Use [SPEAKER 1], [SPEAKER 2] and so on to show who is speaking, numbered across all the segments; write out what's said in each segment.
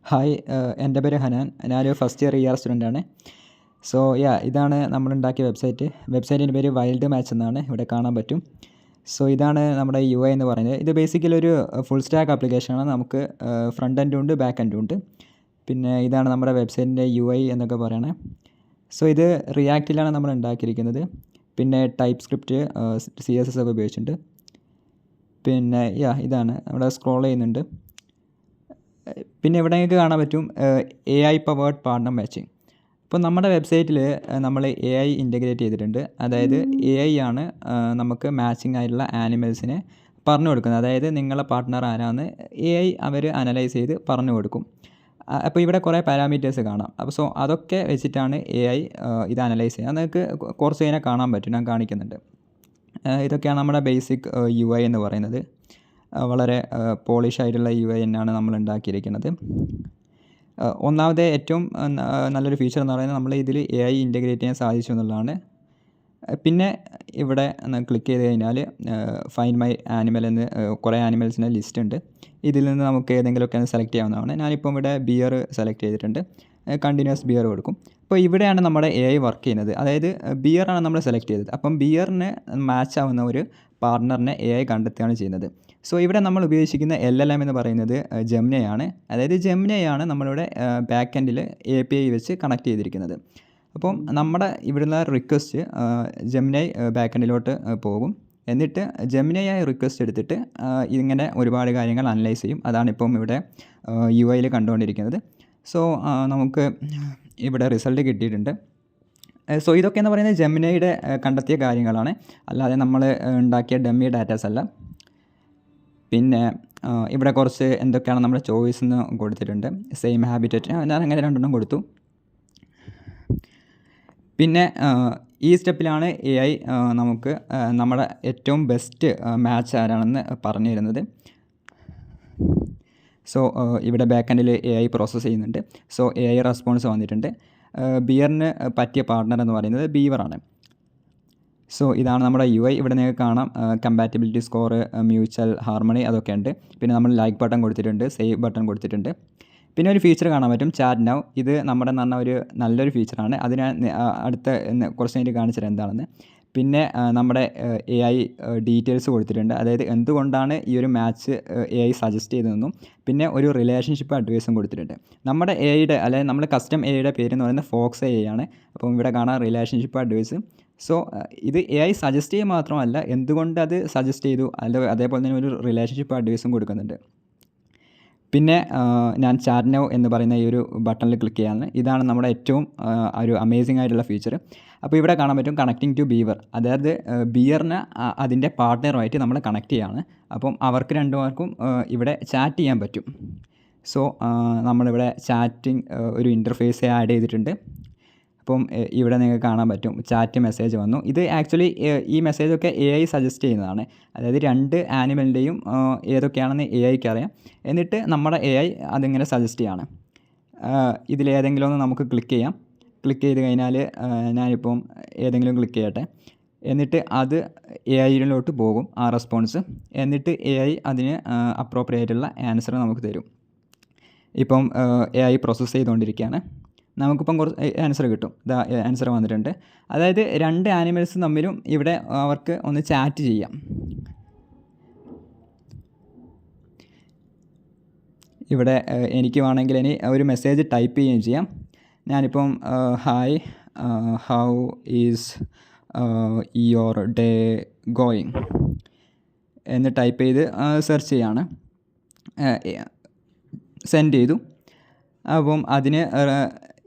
[SPEAKER 1] Hi, എൻ്റെ പേര് ഹനാൻ. ഞാനൊരു ഫസ്റ്റ് ഇയർ സ്റ്റുഡൻ്റാണ്. സോ ഇതാണ് നമ്മളുണ്ടാക്കിയ വെബ്സൈറ്റിൻ്റെ പേര് വൈൽഡ് മാച്ച് എന്നാണ്. ഇവിടെ കാണാൻ പറ്റും. സോ ഇതാണ് നമ്മുടെ UI എന്ന് പറയുന്നത്. ഇത് ബേസിക്കലി ഒരു ഫുൾ സ്റ്റാക്ക് ആപ്ലിക്കേഷനാണ്. നമുക്ക് ഫ്രണ്ട് എൻഡും ഉണ്ട്, ബാക്ക് എൻഡും ഉണ്ട്. പിന്നെ ഇതാണ് നമ്മുടെ വെബ്സൈറ്റിൻ്റെ UI എന്നൊക്കെ പറയണേ. സോ ഇത് റിയാക്റ്റിലാണ് നമ്മൾ ഉണ്ടാക്കിയിരിക്കുന്നത്. പിന്നെ ടൈപ്പ് സ്ക്രിപ്റ്റ്, CSS ഒക്കെ ഉപയോഗിച്ചിട്ടുണ്ട്. പിന്നെ ഇതാണ് ഇവിടെ സ്ക്രോൾ ചെയ്യുന്നുണ്ട്. പിന്നെ ഇവിടെ നിങ്ങൾക്ക് കാണാൻ പറ്റും AI പവേർഡ് പാർട്ണർ മാച്ചിങ്. ഇപ്പോൾ നമ്മുടെ വെബ്സൈറ്റിൽ നമ്മൾ AI ഇൻ്റഗ്രേറ്റ് ചെയ്തിട്ടുണ്ട്. അതായത് AI ആണ് നമുക്ക് മാച്ചിങ് ആയിട്ടുള്ള ആനിമൽസിനെ പറഞ്ഞു കൊടുക്കുന്നത്. അതായത് നിങ്ങളെ പാർട്ട്ണർ ആരാന്ന് AI അവർ അനലൈസ് ചെയ്ത് പറഞ്ഞു കൊടുക്കും. അപ്പോൾ ഇവിടെ കുറേ പാരാമീറ്റേഴ്സ് കാണാം. അപ്പോൾ അതൊക്കെ വെച്ചിട്ടാണ് AI ഇത് അനലൈസ് ചെയ്യുക. നിങ്ങൾക്ക് കുറച്ച് കഴിഞ്ഞാൽ കാണാൻ പറ്റും, ഞാൻ കാണിക്കുന്നുണ്ട്. ഇതൊക്കെയാണ് നമ്മുടെ ബേസിക് UI എന്ന് പറയുന്നത്. വളരെ പോളിഷ് ആയിട്ടുള്ള UI തന്നെയാണ് നമ്മൾ ഉണ്ടാക്കിയിരിക്കുന്നത്. ഒന്നാമത്തെ ഏറ്റവും നല്ലൊരു ഫീച്ചർ എന്ന് പറയുന്നത് നമ്മൾ ഇതിൽ AI ഇൻ്റഗ്രേറ്റ് ചെയ്യാൻ സാധിച്ചു എന്നുള്ളതാണ്. പിന്നെ ഇവിടെ ക്ലിക്ക് ചെയ്ത് കഴിഞ്ഞാൽ ഫൈൻഡ് മൈ ആനിമൽ എന്ന് കുറേ ആനിമൽസിൻ്റെ ലിസ്റ്റ് ഉണ്ട്. ഇതിൽ നിന്ന് നമുക്ക് ഏതെങ്കിലുമൊക്കെ സെലക്ട് ചെയ്യാവുന്നതാണ്. ഞാനിപ്പം ഇവിടെ ബിയർ സെലക്ട് ചെയ്തിട്ടുണ്ട്. കണ്ടിന്യൂസ് ബിയർ കൊടുക്കും. അപ്പോൾ ഇവിടെയാണ് നമ്മുടെ AI വർക്ക് ചെയ്യുന്നത്. അതായത് ബിയറാണ് നമ്മൾ സെലക്ട് ചെയ്തത്. അപ്പം ബിയറിന് മാച്ച് ആവുന്ന ഒരു പാർട്ട്ണറിനെ AI കണ്ടെത്തുകയാണ് ചെയ്യുന്നത്. സോ ഇവിടെ നമ്മൾ ഉപയോഗിച്ചിരിക്കുന്ന LLM എന്ന് പറയുന്നത് ജെമിനിയാണ്. അതായത് ജെമിനിയാണ് നമ്മളിവിടെ ബാക്ക് എൻഡിൽ API വെച്ച് കണക്ട് ചെയ്തിരിക്കുന്നത്. അപ്പം നമ്മുടെ ഇവിടുന്ന് റിക്വസ്റ്റ് ജെമിനി ബാക്ക് എൻഡിലോട്ട് പോകും. എന്നിട്ട് ജെമിനിയായി റിക്വസ്റ്റ് എടുത്തിട്ട് ഇങ്ങനെ ഒരുപാട് കാര്യങ്ങൾ അനലൈസ് ചെയ്യും. അതാണിപ്പം ഇവിടെ UIയിൽ കണ്ടുകൊണ്ടിരിക്കുന്നത്. സോ നമുക്ക് ഇവിടെ റിസൾട്ട് കിട്ടിയിട്ടുണ്ട്. സോ ഇതൊക്കെ എന്ന് പറയുന്നത് ജെമിനിയുടെ കണ്ടെത്തിയ കാര്യങ്ങളാണ്, അല്ലാതെ നമ്മൾ ഉണ്ടാക്കിയ ഡമ്മി ഡാറ്റാസ് അല്ല. പിന്നെ ഇവിടെ കുറച്ച് എന്തൊക്കെയാണ് നമ്മുടെ ചോയ്സ് എന്ന് കൊടുത്തിട്ടുണ്ട്. സെയിം ഹാബിറ്ററ്റ് ഞാൻ അങ്ങനെ രണ്ടെണ്ണം കൊടുത്തു. പിന്നെ ഈ സ്റ്റെപ്പിലാണ് AI നമുക്ക് നമ്മുടെ ഏറ്റവും ബെസ്റ്റ് മാച്ച് ആരാണെന്ന് പറഞ്ഞു തരുന്നത്. സോ ഇവിടെ ബാക്ക് എൻഡിൽ AI പ്രോസസ്സ് ചെയ്യുന്നുണ്ട്. സോ AI റെസ്പോൺസ് വന്നിട്ടുണ്ട്. ബിയറിന് പറ്റിയ പാർട്ട്ണർ എന്ന് പറയുന്നത് ബീവറാണ്. സോ ഇതാണ് നമ്മുടെ UI. ഇവിടെ നിങ്ങൾക്ക് കാണാം കമ്പാറ്റബിലിറ്റി സ്കോർ, മ്യൂച്വൽ ഹാർമണി അതൊക്കെ ഉണ്ട്. പിന്നെ നമ്മൾ ലൈക്ക് ബട്ടൺ കൊടുത്തിട്ടുണ്ട്, സേവ് ബട്ടൺ കൊടുത്തിട്ടുണ്ട്. പിന്നെ ഒരു ഫീച്ചർ കാണാൻ പറ്റും, ചാറ്റ് നൗ. ഇത് നമ്മുടെ എന്ന് പറഞ്ഞാൽ ഒരു നല്ലൊരു ഫീച്ചറാണ്. അത് ഞാൻ അടുത്ത കുറച്ച് കഴിഞ്ഞിട്ട് കാണിച്ചിട്ട് എന്താണെന്ന്. പിന്നെ നമ്മുടെ AI ഡീറ്റെയിൽസ് കൊടുത്തിട്ടുണ്ട്. അതായത് എന്തുകൊണ്ടാണ് ഈ ഒരു മാച്ച് AI സജസ്റ്റ് ചെയ്തതെന്നും പിന്നെ ഒരു റിലേഷൻഷിപ്പ് അഡ്വൈസും കൊടുത്തിട്ടുണ്ട്. നമ്മുടെ AIയുടെ അതായത് നമ്മുടെ കസ്റ്റം AIയുടെ പേര് എന്ന് പറയുന്നത് ഫോക്സ് AI ആണ്. അപ്പം ഇവിടെ കാണാം റിലേഷൻഷിപ്പ് അഡ്വൈസ്. സോ ഇത് AI സജസ്റ്റ് ചെയ്യുക മാത്രമല്ല, എന്തുകൊണ്ട് അത് സജസ്റ്റ് ചെയ്തു അതേപോലെ തന്നെ ഒരു റിലേഷൻഷിപ്പ് അഡ്വൈസും കൊടുക്കുന്നുണ്ട്. പിന്നെ ഞാൻ ചാറ്റ് നൗ എന്ന് പറയുന്ന ഈ ഒരു ബട്ടണിൽ ക്ലിക്ക് ചെയ്യാണ്. ഇതാണ് നമ്മുടെ ഏറ്റവും ഒരു അമേസിംഗ് ആയിട്ടുള്ള ഫീച്ചർ. അപ്പോൾ ഇവിടെ കാണാൻ പറ്റും കണക്റ്റിംഗ് ടു ബീവർ. അതായത് ബിയറിനെ അതിൻ്റെ പാർട്ട്ണറുമായിട്ട് നമ്മൾ കണക്ട് ചെയ്യുകയാണ്. അപ്പം അവർക്ക് രണ്ടുപേർക്കും ഇവിടെ ചാറ്റ് ചെയ്യാൻ പറ്റും. സോ നമ്മളിവിടെ ചാറ്റിംഗ് ഒരു ഇൻ്റർഫേസ് ആഡ് ചെയ്തിട്ടുണ്ട്. അപ്പം ഇവിടെ നിങ്ങൾക്ക് കാണാൻ പറ്റും ചാറ്റ് മെസ്സേജ് വന്നു. ഇത് ആക്ച്വലി ഈ മെസ്സേജൊക്കെ AI സജസ്റ്റ് ചെയ്യുന്നതാണ്. അതായത് രണ്ട് ആനിമലിൻ്റെയും ഏതൊക്കെയാണെന്ന് AIക്ക് അറിയാം. എന്നിട്ട് നമ്മുടെ AI അതിങ്ങനെ സജസ്റ്റ് ചെയ്യാണ്. ഇതിലേതെങ്കിലും ഒന്ന് നമുക്ക് ക്ലിക്ക് ചെയ്യാം. ക്ലിക്ക് ചെയ്ത് കഴിഞ്ഞാൽ ഞാനിപ്പം ഏതെങ്കിലും ക്ലിക്ക് ചെയ്യട്ടെ. എന്നിട്ട് അത് AIയിലോട്ട് പോകും ആ റെസ്പോൺസ്. എന്നിട്ട് AI അതിന് അപ്രോപ്രിയേറ്റുള്ള ആൻസർ നമുക്ക് തരും. ഇപ്പം AI പ്രോസസ്സ് ചെയ്തുകൊണ്ടിരിക്കുകയാണ്. നമുക്കിപ്പം കുറച്ച് ആൻസർ കിട്ടും. ആൻസർ വന്നിട്ടുണ്ട്. അതായത് രണ്ട് ആനിമൽസ് തമ്മിലും ഇവിടെ അവർക്ക് ഒന്ന് ചാറ്റ് ചെയ്യാം. ഇവിടെ എനിക്ക് വേണമെങ്കിൽ ഇനി ഒരു മെസ്സേജ് ടൈപ്പ് ചെയ്യുകയും ചെയ്യാം. ഞാനിപ്പം hi, how is your day going എന്ന് ടൈപ്പ് ചെയ്ത് സെർച്ച് ചെയ്യാണ്. സെൻഡ് ചെയ്തു. അപ്പം അതിന്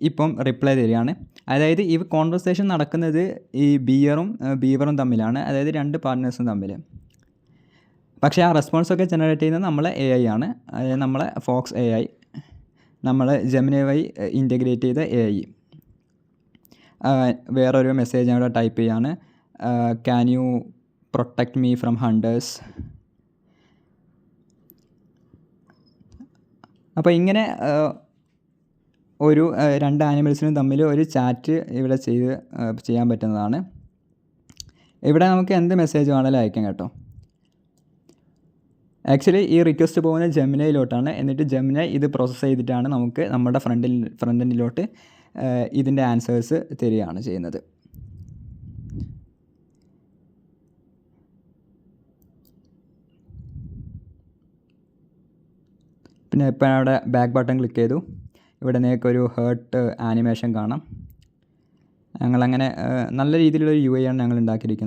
[SPEAKER 1] ഇപ്പം റിപ്ലൈ തരികയാണ്. അതായത് ഈ കോൺവെർസേഷൻ നടക്കുന്നത് ഈ ബീവറും തമ്മിലാണ്, അതായത് രണ്ട് പാർട്ട്നേഴ്സും തമ്മിൽ. പക്ഷേ ആ റെസ്പോൺസൊക്കെ ജനറേറ്റ് ചെയ്യുന്നത് നമ്മളെ AI ആണ്. അതായത് നമ്മളെ ഫോക്സ് AI, നമ്മൾ ജെമിനി വഴി ഇൻ്റഗ്രേറ്റ് ചെയ്ത AI. വേറൊരു മെസ്സേജ് ഞാൻ ഇവിടെ ടൈപ്പ് ചെയ്യാണ്. Can you protect me from hunters. അപ്പോൾ ഇങ്ങനെ ഒരു രണ്ട് ആനിമൽസിനും തമ്മിൽ ഒരു ചാറ്റ് ഇവിടെ ചെയ്യാൻ പറ്റുന്നതാണ്. ഇവിടെ നമുക്ക് എന്ത് മെസ്സേജ് വേണമെങ്കിലും അയക്കാം കേട്ടോ. ആക്ച്വലി ഈ റിക്വസ്റ്റ് പോകുന്നത് ജെമിനയിലോട്ടാണ്. എന്നിട്ട് ജെമിനൈ ഇത് പ്രോസസ്സ് ചെയ്തിട്ടാണ് നമുക്ക് നമ്മുടെ ഫ്രണ്ട് എൻഡിലോട്ട് ഇതിൻ്റെ ആൻസേഴ്സ് തരികയാണ് ചെയ്യുന്നത്. പിന്നെ ഇപ്പോൾ അവിടെ ബാക്ക് ബട്ടൺ ക്ലിക്ക് ചെയ്തു. ഇവിടെ നിങ്ങൾക്കൊരു ഹേർട്ട് ആനിമേഷൻ കാണാം. ഞങ്ങളങ്ങനെ നല്ല രീതിയിലുള്ളൊരു UI ആണ് ഞങ്ങൾ ഉണ്ടാക്കിയിരിക്കുന്നത്.